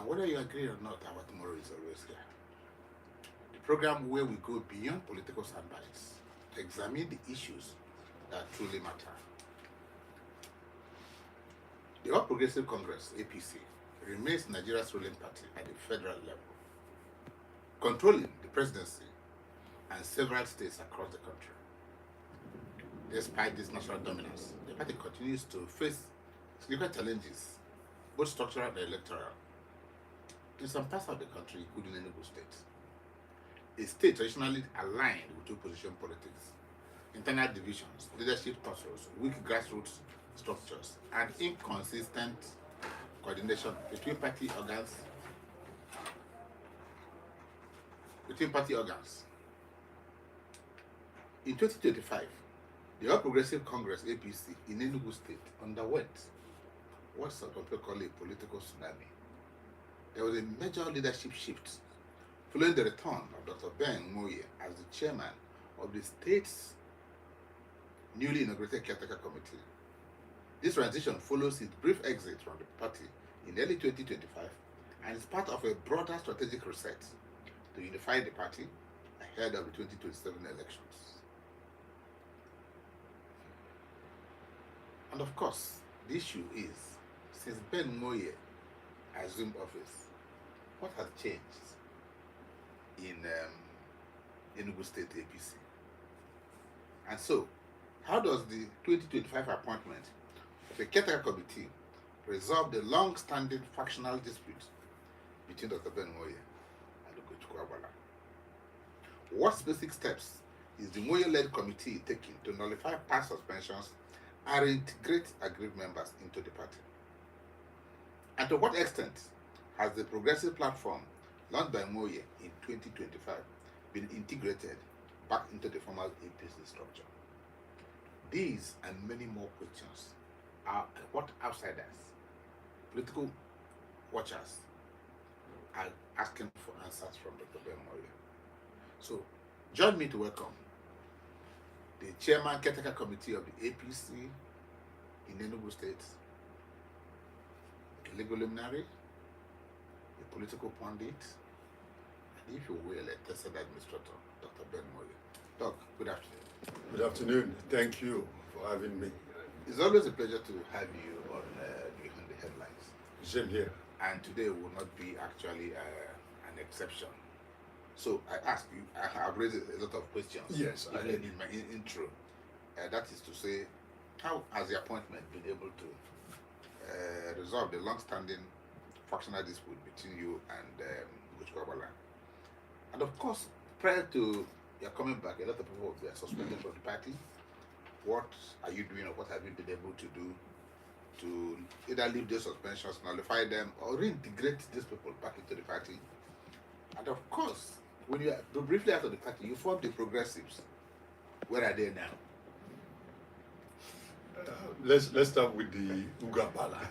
And whether you agree or not, our tomorrow is always here. The program where we go beyond political soundbites to examine the issues that truly matter. The All Progressive Congress, APC, remains Nigeria's ruling party at the federal level, controlling the presidency and several states across the country. Despite this national dominance, the party continues to face significant challenges, both structural and electoral, in some parts of the country, including Enugu State. A state traditionally aligned with opposition politics, internal divisions, leadership tussles, weak grassroots structures, and inconsistent coordination between party organs. In 2025, the All Progressive Congress APC in Enugu State underwent what some people call a political tsunami. There was a major leadership shift following the return of Dr. Nwoye as the chairman of the state's newly inaugurated caretaker committee. This transition follows his brief exit from the party in early 2025 and is part of a broader strategic reset to unify the party ahead of the 2027 elections. And of course, the issue is, since Nwoye assumed office, what has changed in Enugu State APC? And so, how does the 2025 appointment of a caretaker committee resolve the long-standing factional dispute between Dr. Nwoye and Nwoye? What specific steps is the Nwoye-led committee taking to nullify past suspensions and reintegrate aggrieved members into the party? And to what extent has the progressive platform launched by Nwoye in 2025 been integrated back into the formal APC structure? These and many more questions are what outsiders, political watchers, are asking for answers from Dr. Nwoye. So, join me to welcome the chairman caretaker committee of the APC in Enugu State, a legal luminary, a political pundit, and if you will, a tested administrator, Dr. Nwoye. Doc, good afternoon. Good afternoon. Thank you for having me. It's always a pleasure to have you on Behind the Headlines. Same here. And today will not be actually an exception. So I ask you, I have raised a lot of questions. Yes, I in my intro. That is to say, how has the appointment been able to resolve the long-standing factional dispute between you and Nwoye? And of course, prior to your coming back, a lot of people were suspended from the party. What are you doing, or what have you been able to do to either leave those suspensions, nullify them, or reintegrate these people back into the party? And of course, when you are briefly out of the party, you formed the Progressives. Where are they now? Let's start with the Ugabala.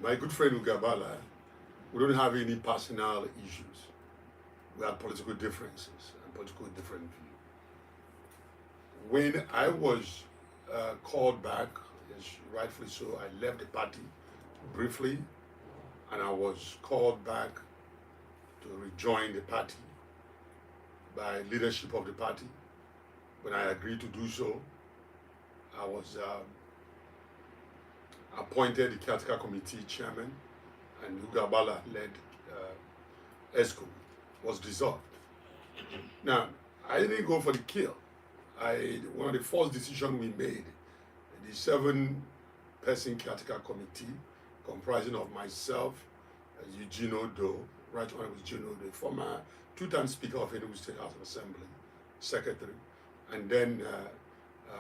My good friend Ugabala, we don't have any personal issues. We have political differences and political different views. When I was called back, yes, rightfully so, I left the party briefly, and I was called back to rejoin the party by leadership of the party. When I agreed to do so, I was appointed the caretaker committee chairman, and Ugabala led ESCO was dissolved. Now, I didn't go for the kill. One of the first decisions we made, the 7-person caretaker committee, comprising of myself, Eugene Odo, right when I was Eugene Odo, former 2-time Speaker of Enugu State House of Assembly, Secretary, and then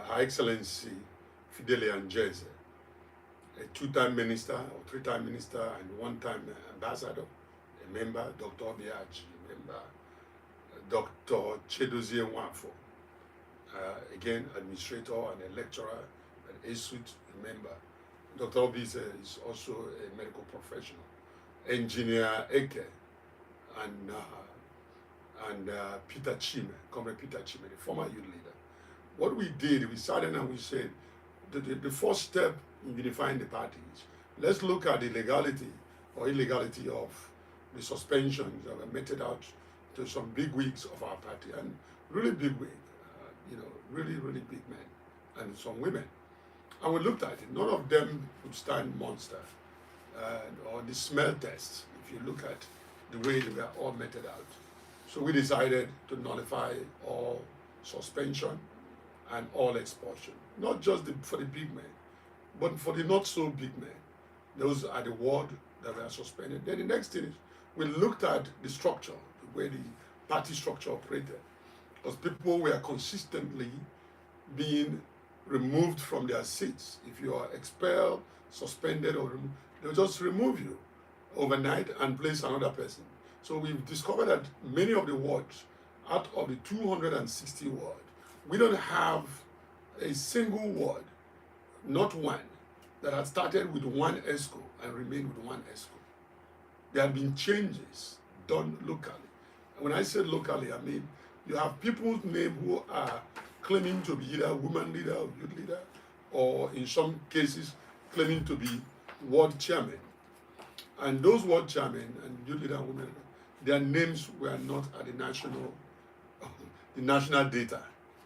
Her Excellency Fidele Anjeze, a 2-time minister or 3-time minister and 1-time ambassador, a member, Dr. Obiaji, a member, Dr. Chedozie Nwafo, again, administrator and a lecturer at ASUT, a member. Dr. Obi is also a medical professional. Engineer Eke and Peter Chime, Comrade Peter Chime, the former youth leader. What we did, we sat down and we said, the first step in unifying the parties, let's look at the legality or illegality of the suspensions that were meted out to some big wigs of our party, and really big wig, really, really big men, and some women. And we looked at it. None of them would stand Monster or the smell test, if you look at the way they were all meted out. So we decided to nullify all suspension and all expulsion, not just for the big men, but for the not so big men. Those are the ward that were suspended. Then the next thing is we looked at the structure, the way the party structure operated, because people were consistently being removed from their seats. If you are expelled, suspended, or removed, they'll just remove you overnight and place another person. So we've discovered that many of the wards, out of the 260 wards, we don't have a single ward, not one, that had started with one ESCO and remained with one ESCO. There have been changes done locally. And when I say locally, I mean you have people's name who are claiming to be either woman leader or youth leader, or in some cases claiming to be ward chairman. And those ward chairmen and youth leader and women, their names were not at the national data.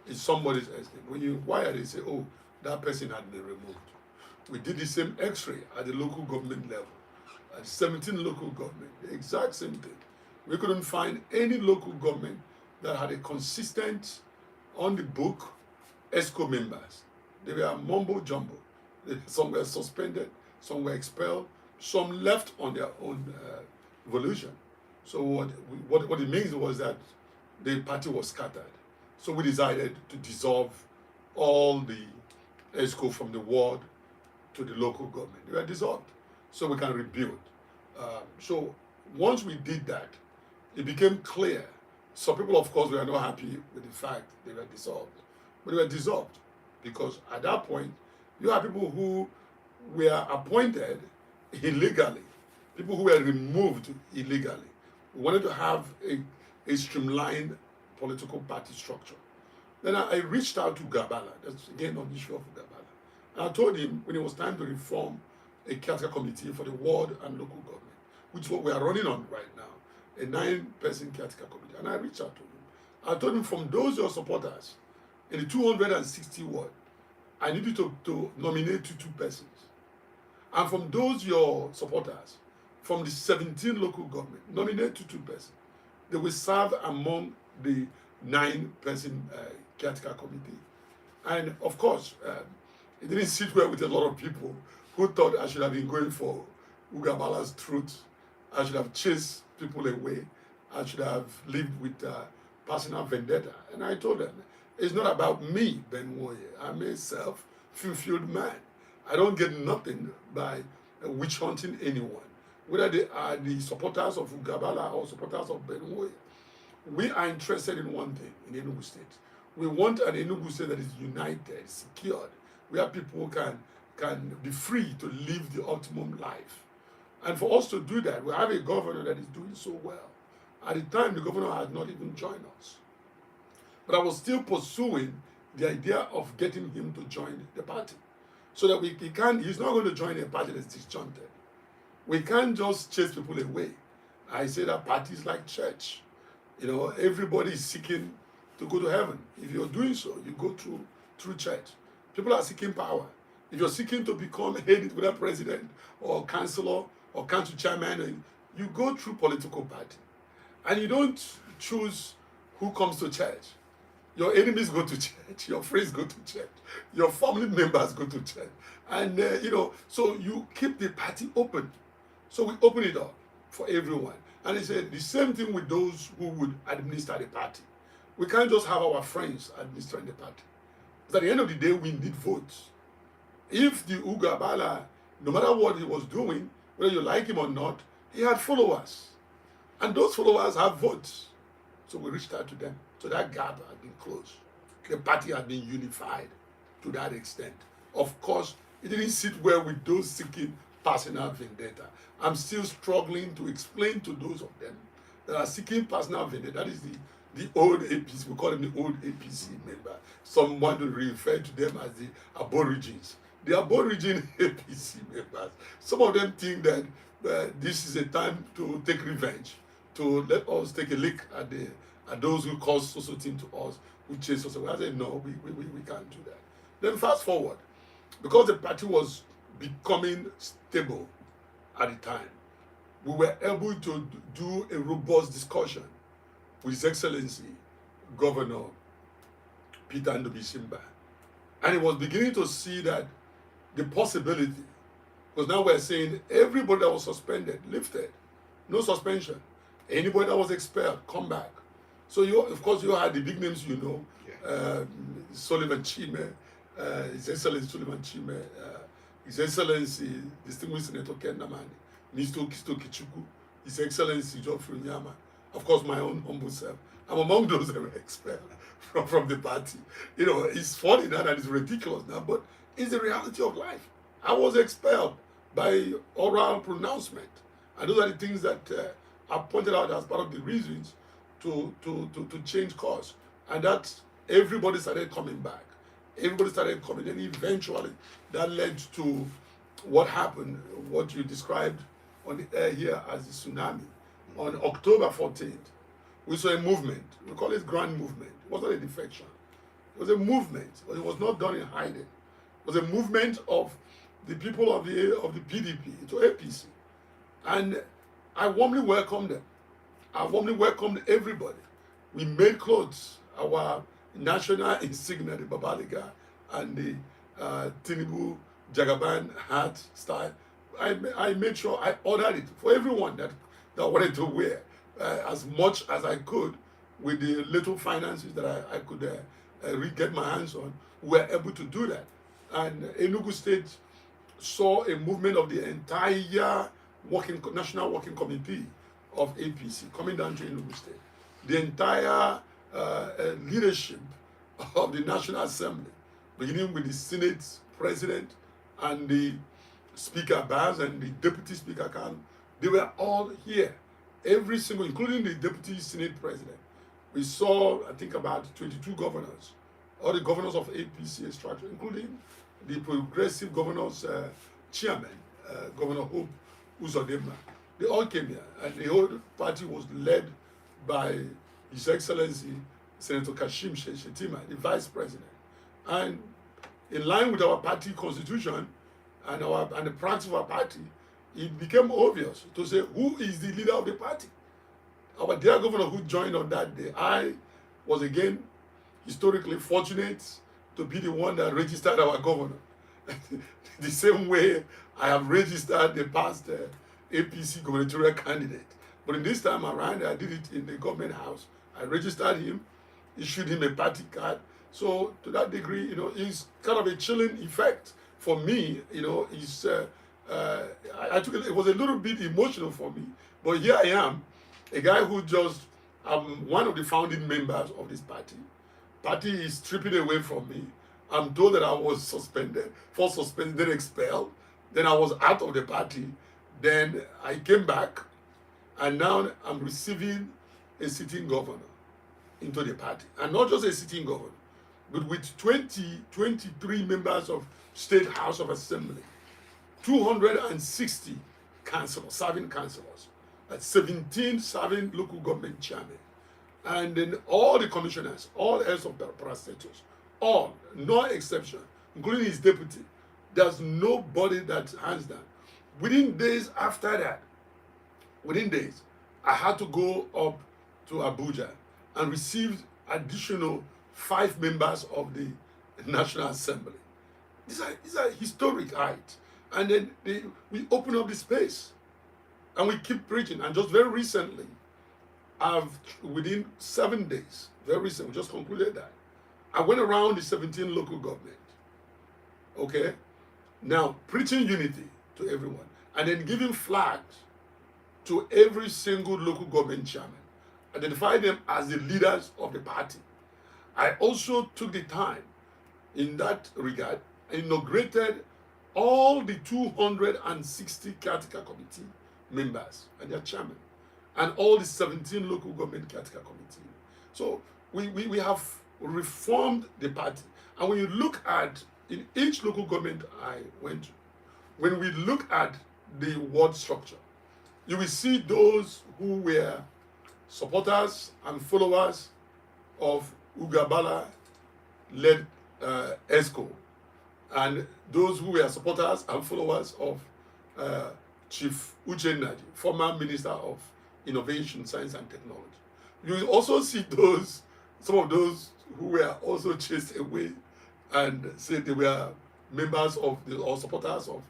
It's somebody's estimate. When you inquire, they say, oh, that person had been removed. We did the same x-ray at the local government level, at 17 local government, the exact same thing. We couldn't find any local government that had a consistent, on the book, ESCO members. They were mumbo jumbo. Some were suspended, some were expelled, some left on their own volition. So what it means was that the party was scattered. So we decided to dissolve all the ESCO from the ward to the local government. They were dissolved so we can rebuild. So once we did that, it became clear. Some people, of course, were not happy with the fact they were dissolved. But they were dissolved because at that point, you have people who were appointed illegally, people who were removed illegally. We wanted to have a streamlined political party structure. Then I reached out to Gabala. That's again on the issue of Gabala. And I told him when it was time to reform a caretaker committee for the ward and local government, which is what we are running on right now, a 9-person caretaker committee. And I reached out to him. I told him from those your supporters in the 260 ward, I need you to nominate 2 persons. And from those your supporters, from the 17 local government, nominate 2 persons. They will serve among the 9-person caretaker committee. And of course, it didn't sit well with a lot of people who thought I should have been going for Ugabala's truth. I should have chased people away. I should have lived with personal vendetta. And I told them, it's not about me, Nwoye. I'm a self-fulfilled man. I don't get nothing by witch hunting anyone, whether they are the supporters of Ugabala or supporters of Nwoye. We are interested in one thing in Enugu State. We want an Enugu State that is united, secured, where people can be free to live the optimum life. And for us to do that, we have a governor that is doing so well. At the time, the governor had not even joined us. But I was still pursuing the idea of getting him to join the party. So that he's not going to join a party that's disjointed. We can't just chase people away. I say that party is like church. Everybody is seeking to go to heaven. If you're doing so, you go through church. People are seeking power. If you're seeking to become head with a president or councillor or council chairman, you go through political party. And you don't choose who comes to church. Your enemies go to church. Your friends go to church. Your family members go to church. And, so you keep the party open. So we open it up for everyone. And he said the same thing with those who would administer the party. We can't just have our friends administering the party. Because at the end of the day, we need votes. If the Ugabala, no matter what he was doing, whether you like him or not, he had followers. And those followers have votes. So we reached out to them. So that gap had been closed. The party had been unified to that extent. Of course, it didn't sit well with those seeking personal vendetta. I'm still struggling to explain to those of them that are seeking personal vendetta. That is the old APC. We call them the old APC member. Some want to refer to them as the Aborigines. The Aborigine APC members. Some of them think that this is a time to take revenge, to let us take a look at those who caused social thing to us, who chased us away. I said, no, we can't do that. Then fast forward, because the party was becoming stable at the time, we were able to do a robust discussion with His Excellency Governor Peter Ndubisimba. And he was beginning to see that the possibility, because now we're saying everybody that was suspended, lifted, no suspension. Anybody that was expelled, come back. So you, of course, you had the big names, you know, Sullivan Chime, His Excellency Sullivan Chime, His Excellency Distinguished Senator Ken Namani, Mr. Kisto Kichuku, His Excellency Geoffrey Nyama, of course, my own humble self. I'm among those that were expelled from the party. You know, it's funny now and it's ridiculous now, but it's the reality of life. I was expelled by oral pronouncement. And those are the things that I pointed out as part of the reasons to change course. And that everybody started coming back. Everybody started coming. And eventually that led to what happened, what you described on the air here as the tsunami. On October 14th, we saw a movement. We call it grand movement. It wasn't a defection. It was a movement, but it was not done in hiding. It was a movement of the people of the PDP to APC. And I warmly welcomed them. I warmly welcomed everybody. We made clothes, our national insignia, the Babaliga, and the Tinubu Jagaban hat style. I made sure I ordered it for everyone that wanted to wear as much as I could with the little finances that I could get my hands on. We were able to do that. And Enugu State saw a movement of the entire National Working Committee of APC coming down to Enugu State. The entire leadership of the National Assembly, beginning with the Senate President and the Speaker Baz and the Deputy Speaker Khan, they were all here. Every single, including the Deputy Senate President. We saw, I think, about 22 governors, all the governors of APC structure, including the progressive governors chairman, Governor Hope Uzodimma. They all came here, and the whole party was led by His Excellency Senator Kashim Shettima, the Vice President. And in line with our party constitution and the practice of our party, it became obvious to say who is the leader of the party. Our dear governor who joined on that day, I was again historically fortunate to be the one that registered our governor. The same way I have registered the past APC gubernatorial candidate. But in this time around, I did it in the government house. I registered him, issued him a party card. So to that degree, you know, it's kind of a chilling effect for me. You know, it's I took it was a little bit emotional for me, but here I am, a guy who just I'm one of the founding members of this party. Party is stripping away from me. I'm told that I was suspended, first suspended, then expelled, then I was out of the party, then I came back, and now I'm receiving a sitting governor into the party, and not just a sitting governor, but with 23 members of State House of Assembly, 260 councillors, serving councillors, 17 serving local government chairmen, and then all the commissioners, all heads of parastatals, all, no exception, including his deputy. There's nobody that hands down. Within days after that, I had to go up to Abuja and receive additional 5 members of the National Assembly. These are historic heights. And then we open up the space and we keep preaching. And just very recently, within 7 days, very recently, we just concluded that, I went around the 17 local government, okay? Now, preaching unity to everyone, and then giving flags to every single local government chairman, identify them as the leaders of the party. I also took the time in that regard and inaugurated all the 260 caretaker committee members and their chairman, and all the 17 local government caretaker committee. So we have reformed the party. And when you look at, in each local government I went to, when we look at the ward structure, you will see those who were supporters and followers of Ugabala led ESCO, and those who were supporters and followers of Chief Uchenna, former Minister of Innovation, Science and Technology. You will also see some of those who were also chased away and said they were members of or supporters of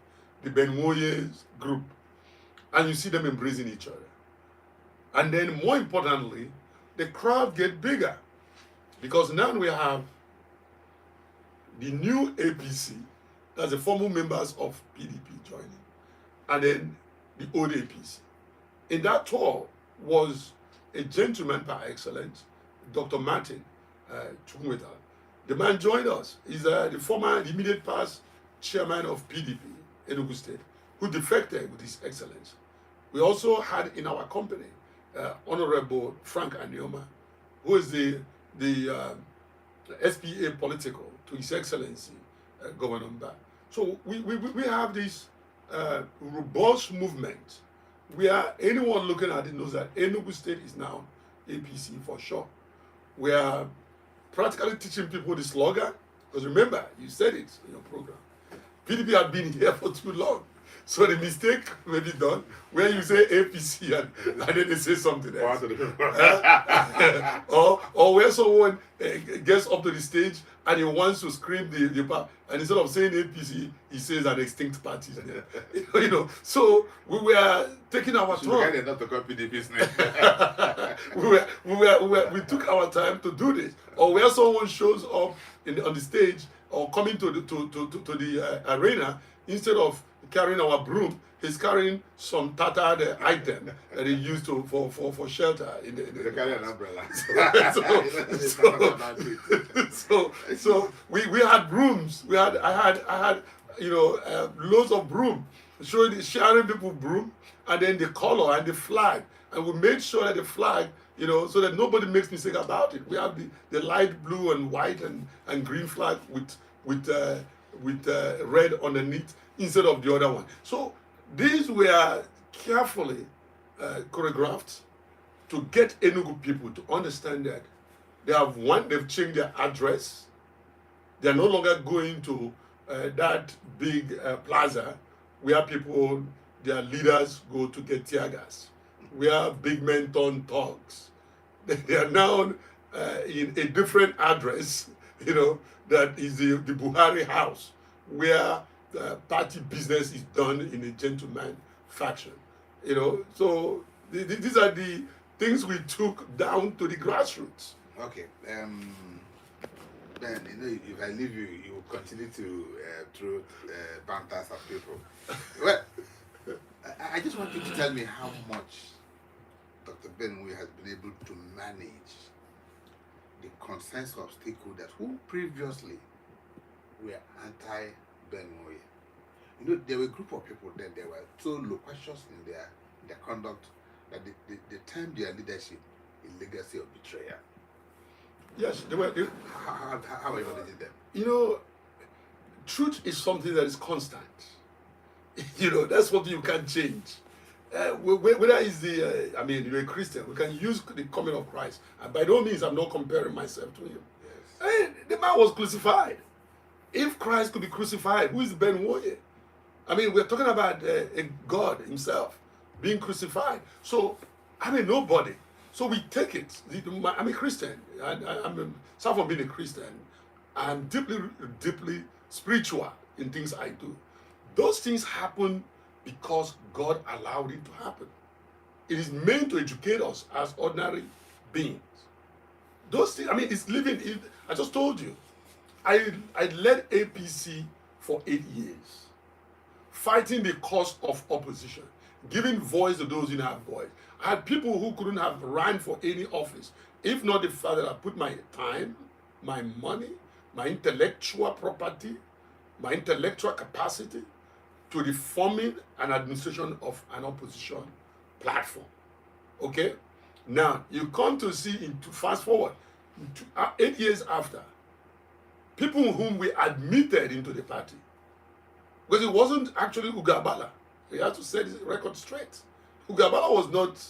the Nwoye's group. And you see them embracing each other. And then more importantly, the crowd get bigger because now we have the new APC, that's the former members of PDP joining, and then the old APC. In that tour was a gentleman par excellence, Dr. Martin Chukwuemeka. The man joined us. He's the former immediate past chairman of PDP, Enugu State, who defected with his excellence. We also had in our company Honorable Frank Anioma, who is the SPA political to His Excellency Governor Mba. So we have this robust movement where anyone looking at it knows that Enugu State is now APC for sure. We are practically teaching people the slogan, because remember, you said it in your program. PDP had been here for too long. So the mistake may be done where you say APC and then they say something else. or where someone gets up to the stage and he wants to scream the part, and instead of saying APC, he says an extinct party. So we were taking our time. Not to call PDP's name. we took our time to do this. Or where someone shows up on the stage or coming to the arena, instead of carrying our broom, he's carrying some tattered item that he used for shelter in the carry an umbrella. So we had brooms. I had loads of broom, sharing people broom, and then the color and the flag, and we made sure that the flag, so that nobody makes mistake about it. We have the light blue and white and green flag with red underneath instead of the other one. So these were carefully choreographed to get Enugu people to understand that they've changed their address. They're no longer going to that big plaza where their leaders go to get tear gas, where big men turn thugs. They are now in a different address, that is the Buhari house, where party business is done in a gentleman fashion. So these are the things we took down to the grassroots. Okay. Ben, if I leave you, you will continue to throw banters at people. Well, I just want you to tell me how much Dr. Ben Nwoye has been able to manage the consensus of stakeholders who previously were anti-Ben Nwoye. There were a group of people then, they were so loquacious in their conduct that they termed their leadership a legacy of betrayal. Yes, they were. How are you managing them? Truth is something that is constant. That's what you can't change. Whether it's you're a Christian, we can use the coming of Christ. And by no means, I'm not comparing myself to him. Yes. The man was crucified. If Christ could be crucified, who is Ben Nwoye? We're talking about a God himself being crucified. So, nobody. So we take it. I'm a Christian. I'm far from being a Christian. I'm deeply, deeply spiritual in things I do. Those things happen because God allowed it to happen. It is meant to educate us as ordinary beings. Those things, it's living. I just told you, I led APC for 8 years, fighting the cause of opposition, giving voice to those who didn't have voice. I had people who couldn't have ran for any office, if not the fact that I put my time, my money, my intellectual property, my intellectual capacity to the forming and administration of an opposition platform. Okay? Now, you come to see, fast forward, 8 years after, people whom we admitted into the party, because it wasn't actually Ugabala. We have to set his record straight. Ugabala was not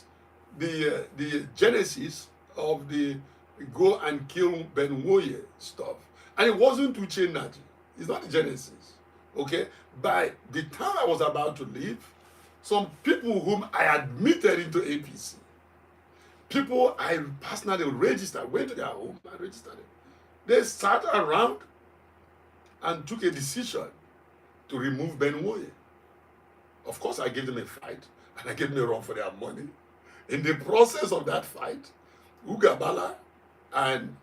the genesis of the go and kill Ben Nwoye stuff. And it wasn't Uche Nnaji. It's not the genesis. Okay? By the time I was about to leave, some people whom I admitted into APC, people I personally registered, went to their home and registered them. They sat around and took a decision to remove Ben Nwoye. Of course, I gave them a fight, and I gave them a run for their money. In the process of that fight, Ugabala and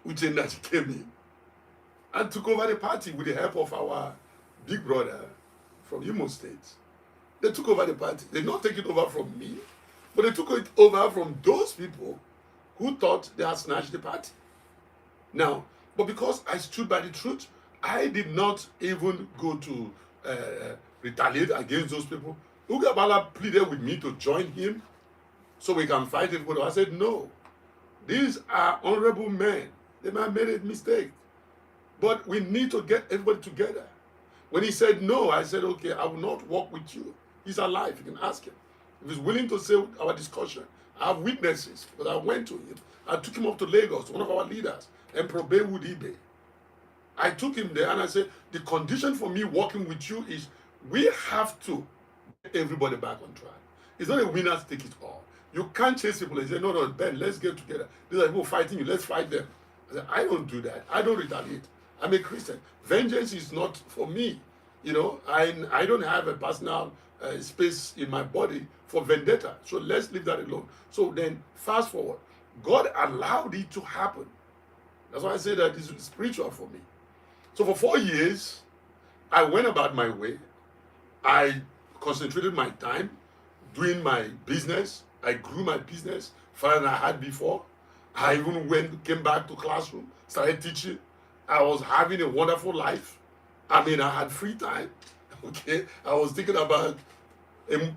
Uche Nnaji came in and took over the party with the help of our big brother from Enugu State. They took over the party. They did not take it over from me, but they took it over from those people who thought they had snatched the party. Now, but because I stood by the truth, I did not even go to retaliate against those people. Ugabala pleaded with me to join him so we can fight everybody. I said, no. These are honorable men. They might have made a mistake. But we need to get everybody together. When he said no, I said, okay, I will not work with you. He's alive. You can ask him. If he's willing to say our discussion, I have witnesses. But I went to him. I took him up to Lagos, one of our leaders, and Probe Wudibe. I took him there and I said, the condition for me working with you is we have to get everybody back on track. It's not a winner take it all. You can't chase people and say, no, no, Ben, let's get together. These are people fighting you, let's fight them. I said, I don't do that. I don't retaliate. I'm a Christian. Vengeance is not for me. You know, I don't have a personal space in my body for vendetta. So let's leave that alone. So then, fast forward. God allowed it to happen. That's why I say that it's spiritual for me. So for 4 years, I went about my way. I concentrated my time doing my business. I grew my business farther than I had before. I even came back to classroom, started teaching. I was having a wonderful life. I mean, I had free time. Okay, I was thinking about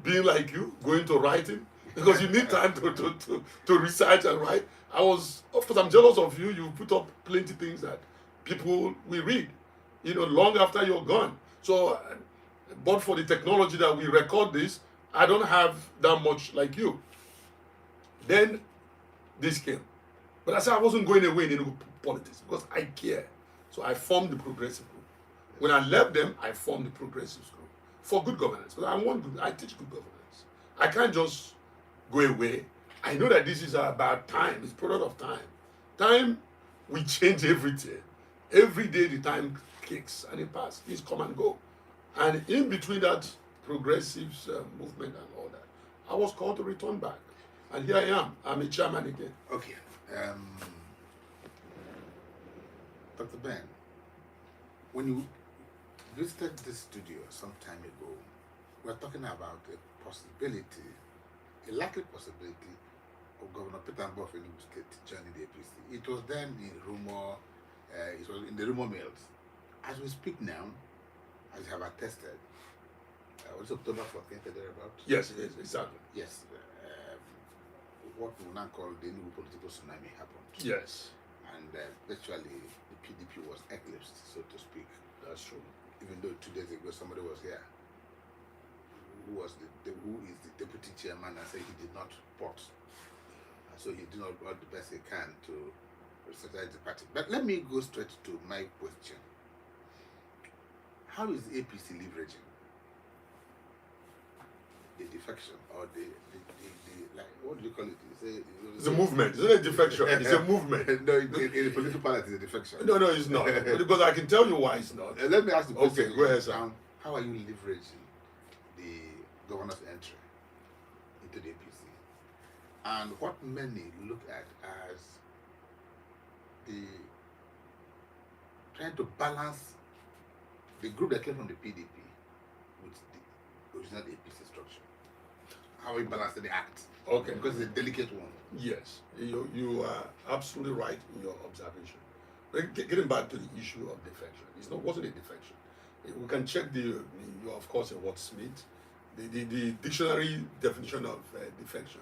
being like you, going to writing, because you need time to research and write. Of course, I'm jealous of you. You put up plenty of things that people will read, you know, long after you're gone. So, but for the technology that we record this, I don't have that much like you. Then this came. But I said I wasn't going away in politics because I care. So I formed the Progressive Group. When I left them, I formed the Progressive Group for good governance. Because I teach good governance. I can't just go away. I know that this is about time. It's product of time. Time will change everything. Every day the time kicks and it passes. Things come and go. And in between that progressive movement and all that, I was called to return back. And here I am. I'm a chairman again. Okay. Dr. Ben, when you visited this studio some time ago, we were talking about a possibility, a likely possibility of Governor Peter Mbah of Enugu State joining the APC. It was then in rumor, it was in the rumor mills. As we speak now, as you have attested, was it October 14th, thereabout? Yes, exactly. Yes. What we now call the Enugu political tsunami happened. Yes. And virtually the PDP was eclipsed, so to speak. That's true. Even though 2 days ago somebody was here who is the deputy chairman and said he did not pot. So he did not do the best he can to strategize the party. But let me go straight to my question. How is the APC leveraging the defection or the like, what do you call it? It's a movement. It's not a defection. It's a movement. No, in the political party, it's a defection. No, it's not. Because I can tell you why it's not. Let me ask the question. Okay, go ahead, sir. How are you leveraging the governor's entry into the APC? And what many look at as the trying to balance the group that came from the PDP with the original APC structure. How are you balancing the act? Okay. Because it's a delicate one. Yes, you are absolutely right in your observation. But getting back to the issue of defection, wasn't a defection. We can check you of course, a wordsmith. The dictionary definition of defection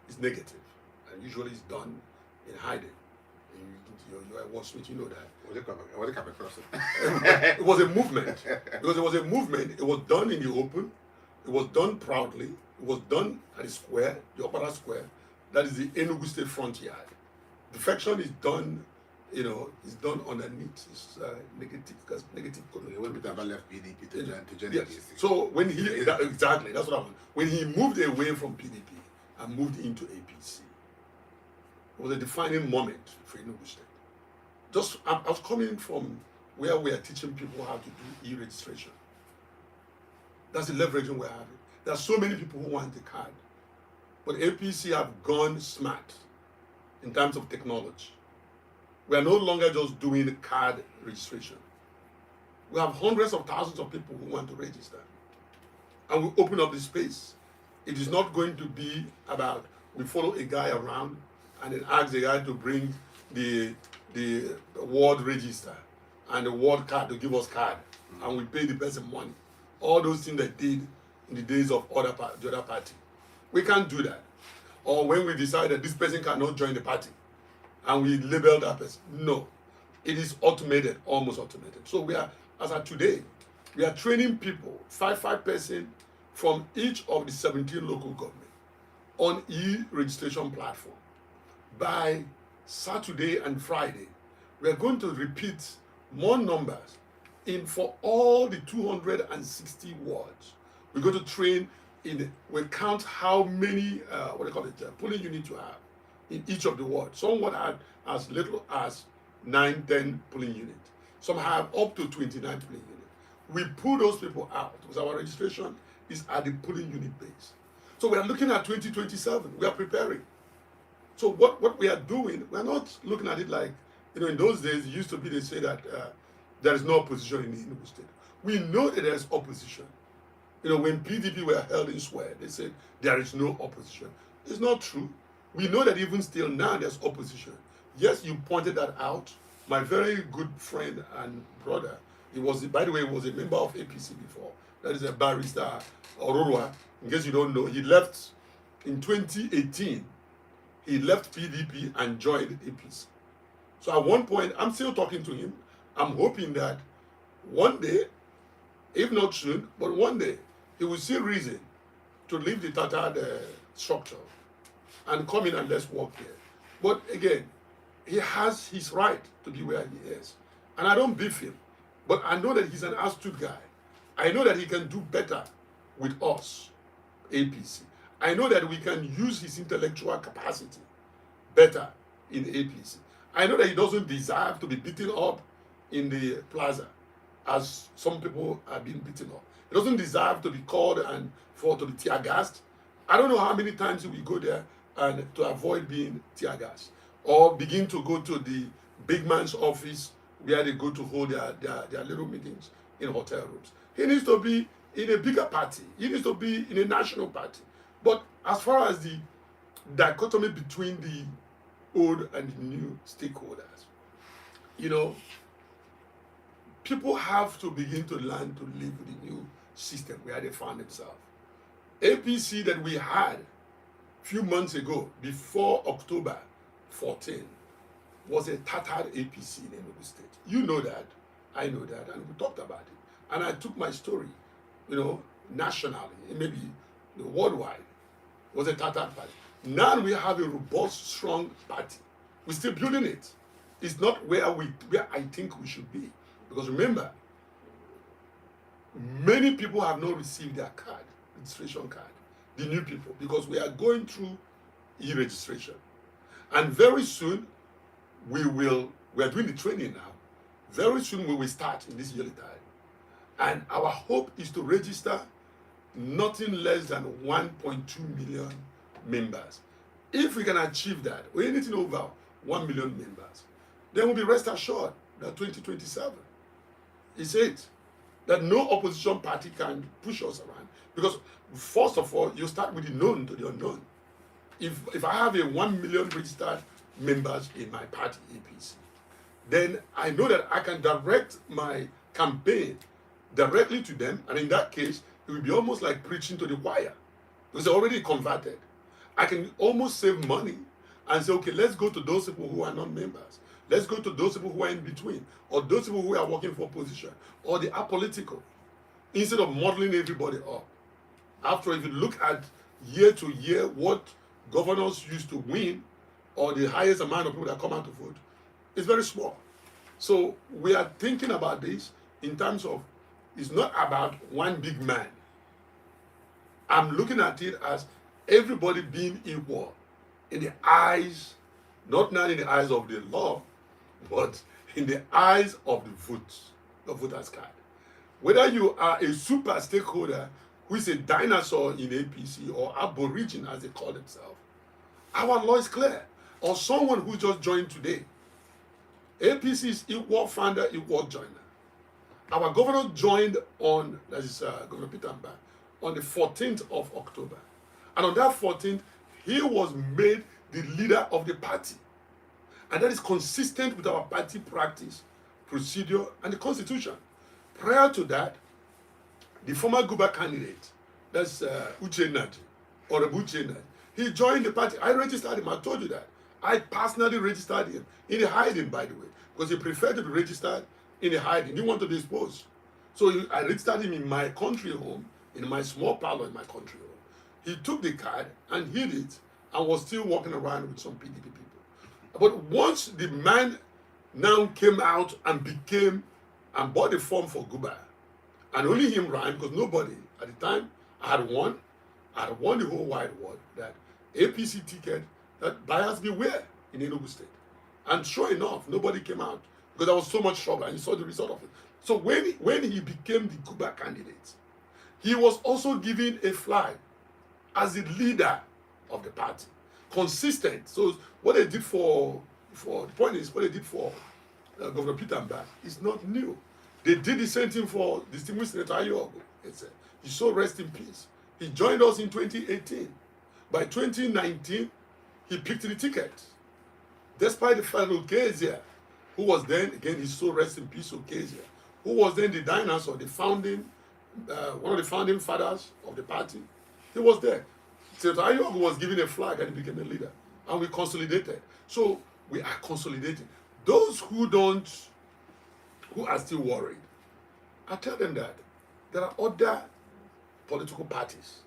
is negative, and usually it's done in hiding. You're a wordsmith, you know that. Was it It was a movement. Because it was a movement, it was done in the open, It was done proudly. It was done at the square, the Opera Square. That is the Enugu State front yard. Defection is done, is done underneath. It's negative, because negative When connotation. Peter left PDP to join Yes. APC. So when exactly, that's what I mean. When he moved away from PDP and moved into APC, it was a defining moment for Enugu State. I was coming from where we are teaching people how to do e-registration. That's the leveraging we're having. There are so many people who want the card, but APC have gone smart in terms of technology. We are no longer just doing card registration. We have hundreds of thousands of people who want to register. And we open up the space. It is not going to be about we follow a guy around and then ask the guy to bring the ward register and the ward card to give us card, and we pay the person money. All those things they did in the days of the other party. We can't do that. Or when we decide that this person cannot join the party and we label that person. No. It is automated, almost automated. So we are, as of today, we are training people, five person from each of the 17 local governments on e-registration platform. By Saturday and Friday, we are going to repeat more numbers for all the 260 wards. We're going to train we count how many, polling units you have in each of the wards. Some would have as little as 9, 10 polling units. Some have up to 29 polling units. We pull those people out because our registration is at the polling unit base. So we are looking at 2027. We are preparing. So what we are doing, we're not looking at it like, in those days, it used to be they say that there is no opposition in the Enugu State. We know that there is opposition. When PDP were held in swear, they said there is no opposition. It's not true. We know that even still now there's opposition. Yes, you pointed that out. My very good friend and brother, by the way, he was a member of APC before. That is a barrister, Ororua. In case you don't know, he left in 2018. He left PDP and joined APC. So at one point, I'm still talking to him. I'm hoping that one day, if not soon, but one day, he will see reason to leave the tattered structure and come in and let's work here. But again, he has his right to be where he is. And I don't beef him, but I know that he's an astute guy. I know that he can do better with us, APC. I know that we can use his intellectual capacity better in APC. I know that he doesn't deserve to be beaten up in the plaza as some people are being beaten up. He doesn't deserve to be called and to be tear gassed. I don't know how many times he will go there and to avoid being tear gassed, or begin to go to the big man's office where they go to hold their little meetings in hotel rooms. He needs to be in a bigger party. He needs to be in a national party. But as far as the dichotomy between the old and the new stakeholders, people have to begin to learn to live with the new system where they found themselves. APC that we had a few months ago, before October 14, was a tattered APC in Enugu State. You know that, I know that, and we talked about it. And I took my story, nationally, maybe worldwide, was a tattered party. Now we have a robust, strong party. We're still building it. It's not where I think we should be. Because remember, many people have not received their card, registration card, the new people, because we are going through e-registration. And very soon, we are doing the training now. Very soon we will start in this yearly time. And our hope is to register nothing less than 1.2 million members. If we can achieve that, or anything over 1 million members, then we'll be rest assured that 2027 is it. That no opposition party can push us around. Because first of all, you start with the known to the unknown. If I have a 1 million registered members in my party, APC, then I know that I can direct my campaign directly to them, and in that case, it will be almost like preaching to the choir, because they're already converted. I can almost save money and say, okay, let's go to those people who are not members. Let's go to those people who are in between, or those people who are working for opposition, or the apolitical, instead of modeling everybody up. After all, if you look at year to year what governors used to win, or the highest amount of people that come out to vote, it's very small. So we are thinking about this in terms of, it's not about one big man. I'm looking at it as everybody being equal in the eyes, not now in the eyes of the law, but in the eyes of the voters card. Whether you are a super stakeholder who is a dinosaur in APC or aborigine as they call themselves, our law is clear. Or someone who just joined today. APC is equal founder, equal joiner. Our governor joined on, that is Governor Peter Mba, on the 14th of October. And on that 14th, he was made the leader of the party. And that is consistent with our party practice, procedure, and the constitution. Prior to that, the former Guba candidate, that's Uche Naji, or Uche Naji, he joined the party. I registered him, I told you that. I personally registered him in the hiding, by the way, because he preferred to be registered in the hiding. He didn't want to be exposed. So I registered him in my country home, in my small parlor in my country home. He took the card and hid it and was still walking around with some PDP people. But once the man now came out and became and bought the form for Guba, and only him ran, because nobody at the time I had won the whole wide world that APC ticket, that buyers beware in Enugu State. And sure enough, nobody came out because there was so much trouble, and you saw the result of it. So when he became the Guba candidate, he was also given a flag as the leader of the party, consistent. So what they did for the point is, what they did for Governor Peter Mba is not new. They did the same thing for distinguished Senator Ayogo. He so rest in peace. He joined us in 2018. By 2019, he picked the ticket. Despite the fact that Okezia, who was then, again, his soul rest in peace, Okezia, who was then the dinosaur, the founding, one of the founding fathers of the party, he was there. Senator Ayogo was given a flag and he became a leader. And we consolidated. So we are consolidating. Those who are still worried, I tell them that there are other political parties.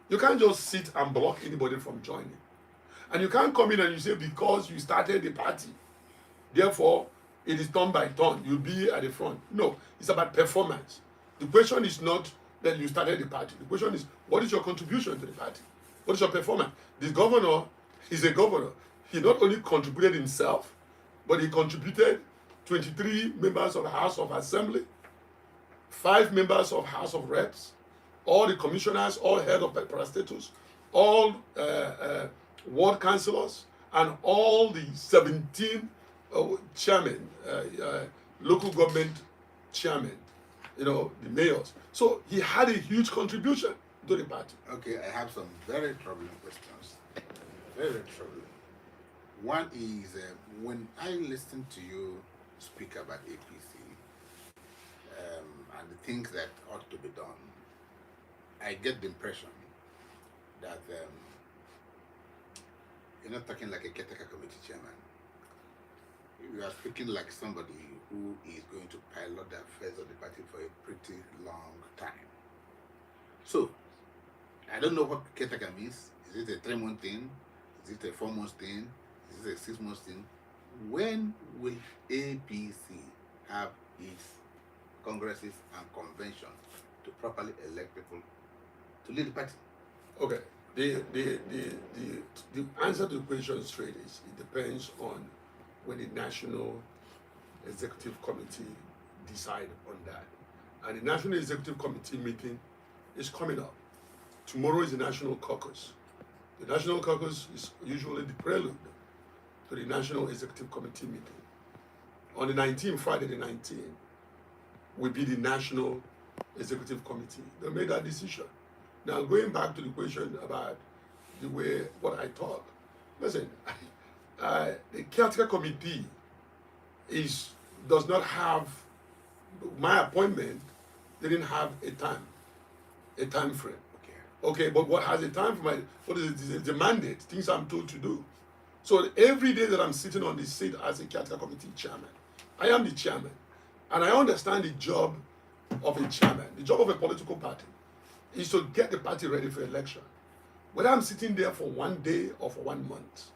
You can't just sit and block anybody from joining. And you can't come in and you say, because you started the party, therefore it is turn by turn, you'll be at the front. No, it's about performance. The question is not that you started the party. The question is, what is your contribution to the party? What is your performance? This governor is a governor. He not only contributed himself, but he contributed 23 members of the House of Assembly, 5 members of House of Reps, all the commissioners, all head of parastatals, all ward councillors, and all the 17 chairmen, local government chairmen, the mayors. So he had a huge contribution to the party. Okay, I have some very troubling questions. Very troubling. One is, when I listen to you speak about APC and the things that ought to be done, I get the impression that you're not talking like a caretaker committee chairman. You are speaking like somebody who is going to pilot the affairs of the party for a pretty long time. So, I don't know what caretaker means. Is it a 3-month thing? Is it a 4-month thing? Is it a 6-month thing? When will APC have its congresses and conventions to properly elect people to lead the party? Okay. The answer to the question straight is, it depends on when the National Executive Committee decide on that. And the National Executive Committee meeting is coming up. Tomorrow is the National Caucus. The National Caucus is usually the prelude to the National Executive Committee meeting. On the 19th, Friday the 19th, will be the National Executive Committee. They made that decision. Now, going back to the question about the way what I talk, listen, the caretaker committee does not have, my appointment didn't have a time frame. Okay, but what has a time frame? What is it? The mandate, things I'm told to do. So every day that I'm sitting on this seat as a caretaker committee chairman, I am the chairman, and I understand the job of a chairman, the job of a political party. is to get the party ready for election. Whether I'm sitting there for 1 day or for 1 month,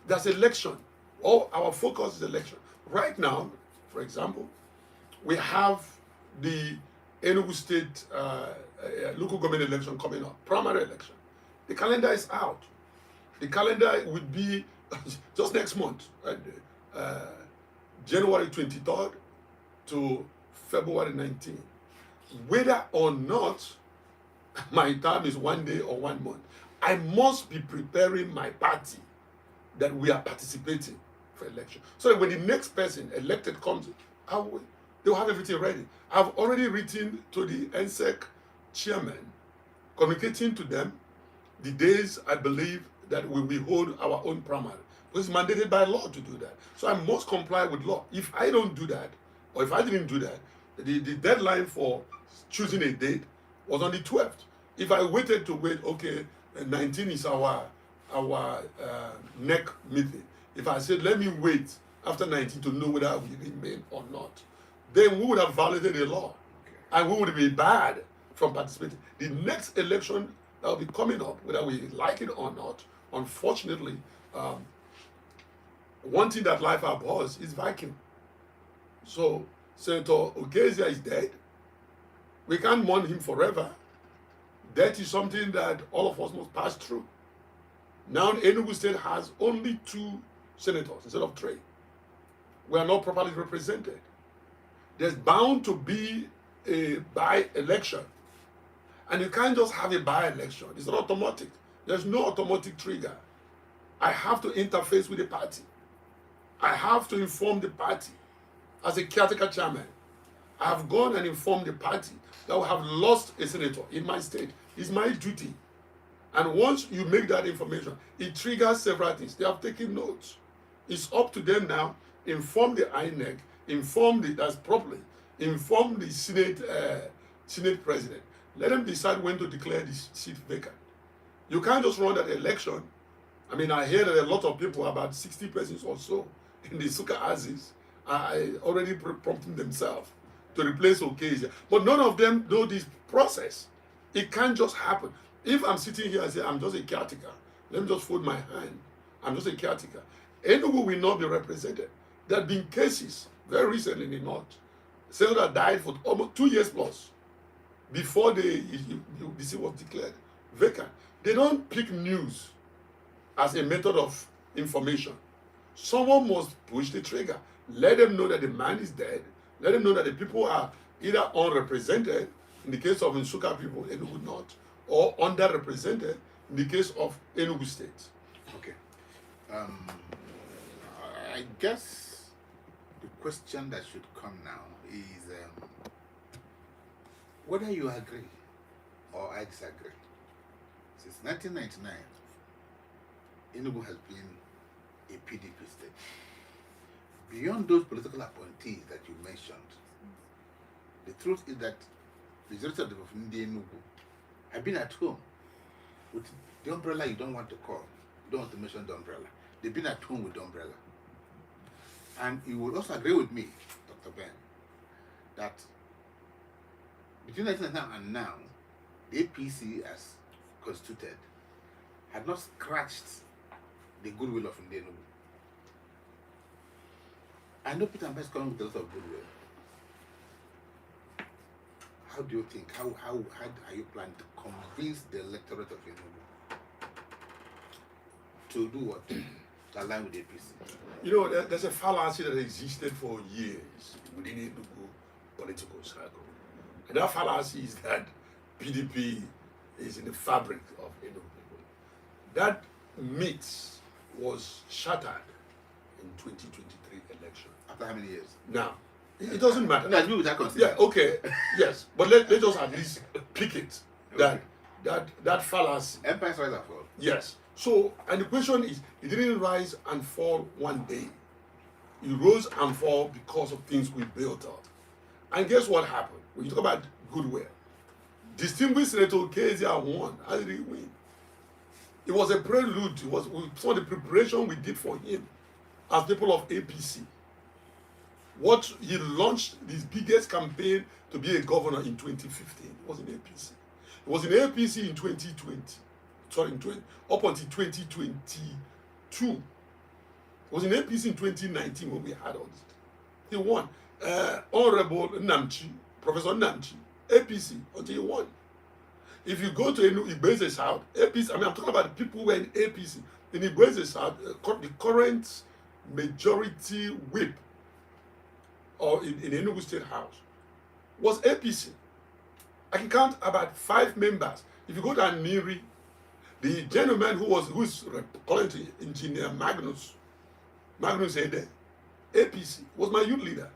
there's election. All our focus is election. Right now, for example, we have the Enugu State local government election coming up, primary election. The calendar is out. The calendar would be just next month, January 23rd to February 19th. Whether or not my term is 1 day or 1 month, I must be preparing my party that we are participating for election. So that when the next person elected comes, they'll have everything ready. I've already written to the NSEC chairman, communicating to them the days I believe that we will hold our own primary. Because it's mandated by law to do that. So I must comply with law. If I don't do that, or if I didn't do that, the deadline for choosing a date was on the 12th. If I waited to wait, okay, 19 is our NEC meeting. If I said, let me wait after 19 to know whether we remain or not, then we would have violated the law. And we would be barred from participating. The next election that will be coming up, whether we like it or not, unfortunately, one thing that life abhors is Viking. So Senator Okezia is dead. We can't mourn him forever. That is something that all of us must pass through. Now Enugu State has only 2 senators instead of 3. We are not properly represented. There's bound to be a by-election. And you can't just have a by-election. It's not automatic. There's no automatic trigger. I have to interface with the party. I have to inform the party. As a caretaker chairman, I have gone and informed the party that we have lost a senator in my state. It's my duty. And once you make that information, it triggers several things. They have taken notes. It's up to them now. Inform the INEC, inform the Senate president. Let them decide when to declare this seat vacant. You can't just run that election. I mean, I hear that a lot of people, about 60 persons or so, in the Suka Aziz, are already prompting themselves to replace Okezia. But none of them know this process. It can't just happen. If I'm sitting here and say, I'm just a caretaker, let me just fold my hand. I'm just a caretaker. Enugu will not be represented. There have been cases very recently in the north. Senator died for almost 2 years plus before the seat was declared vacant. They don't pick news as a method of information. Someone must push the trigger. Let them know that the man is dead. Let them know that the people are either unrepresented, in the case of Nsukka people, Enugu North, or underrepresented, in the case of Enugu State. Okay. I guess the question that should come now is whether you agree or I disagree. Since 1999, Enugu has been a PDP state. Beyond those political appointees that you mentioned, the truth is that the majority of the people from Enugu have been at home with the umbrella you don't want to call. You don't want to mention the umbrella. They've been at home with the umbrella. And you would also agree with me, Dr. Ben, that between 1999 and now, the APC as constituted had not scratched the goodwill of Enugu. I know Peter Mba is coming with a lot of goodwill. How do you think? How are you planning to convince the electorate of Enugu to do what? To align with the APC? You know, there's a fallacy that existed for years within the Enugu political circle. And that fallacy is that PDP is in the fabric of Enugu people. That myth was shattered in 2023 election. After how many years? Now, it doesn't matter. No, I agree with that concept. Yeah, okay, yes. But let's just at least pick it. That fallacy. Empires rise and fall. Yes. So, and the question is, it didn't rise and fall one day. It rose and fall because of things we built up. And guess what happened? When you talk about goodwill, distinguished Senator Okezia won. How did he win? It was a prelude. It was some of the preparation we did for him as people of APC. What he launched his biggest campaign to be a governor in 2015 was in APC. It was in APC in 2020. Sorry, up until 2022. It was in APC in 2019 when we had all this. He won. Honorable Namchi, Professor Namchi, APC, until he won. If you go to Igbe's South, APC, I mean, I'm talking about the people who were in APC. In Igbe's South, the current majority whip or in Enugu State House was APC. I can count about 5 members. If you go to Aniri, the gentleman who is currently Engineer Magnus Ede, APC, was my youth leader.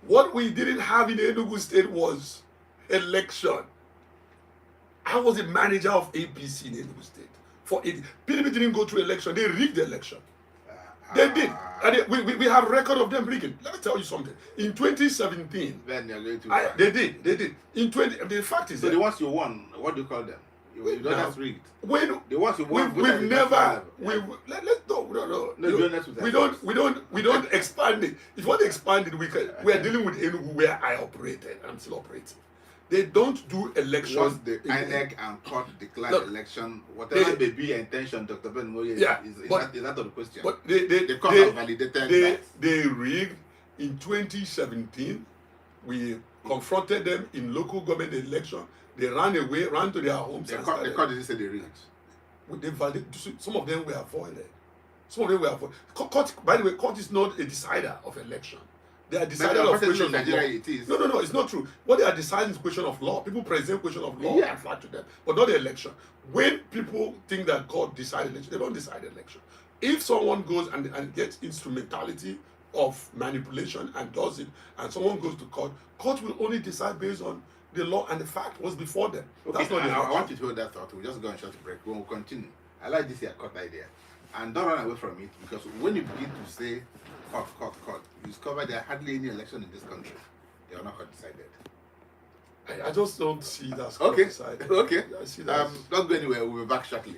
What we didn't have in Enugu State was election. I was the manager of APC in Enugu State. PDP didn't go through election. They rigged the election. They did. And we have record of them rigging. Let me tell you something. In 2017, Then you're going to they did. The fact is so the ones you won, what do you call them? You don't have rigged. When The ones you won, we've never we don't expand it. If you want to expand it, we are dealing with Enugu where I operated. I'm still operating. They don't do elections. Once the INEC and court declared election, whatever may be your intention, Dr. Ben Nwoye, is that the question? But the court has validated that. They rigged in 2017. We confronted them in local government election. They ran away, ran to their homes. The court didn't say they rigged. They validated. Some of them were avoided. Some of them were avoided. Court, by the way, court is not a decider of election. They are decided of question of law. It is. No, it's not true. What they are deciding is question of law. People present question of law and flag to them, but not the election. When people think that God decided election, they don't decide election. If someone goes and gets instrumentality of manipulation and does it, and someone goes to court, court will only decide based on the law and the fact was before them. Okay, That's not the I want you to hold that thought. We'll just go on short break. We'll continue. I like this here court idea. And don't run away from it, because when you begin to say court, you discover there are hardly any election in this country. They are not court decided. I just don't see that. Okay. Decided. Okay. I see that. Don't go anywhere. We'll be back shortly.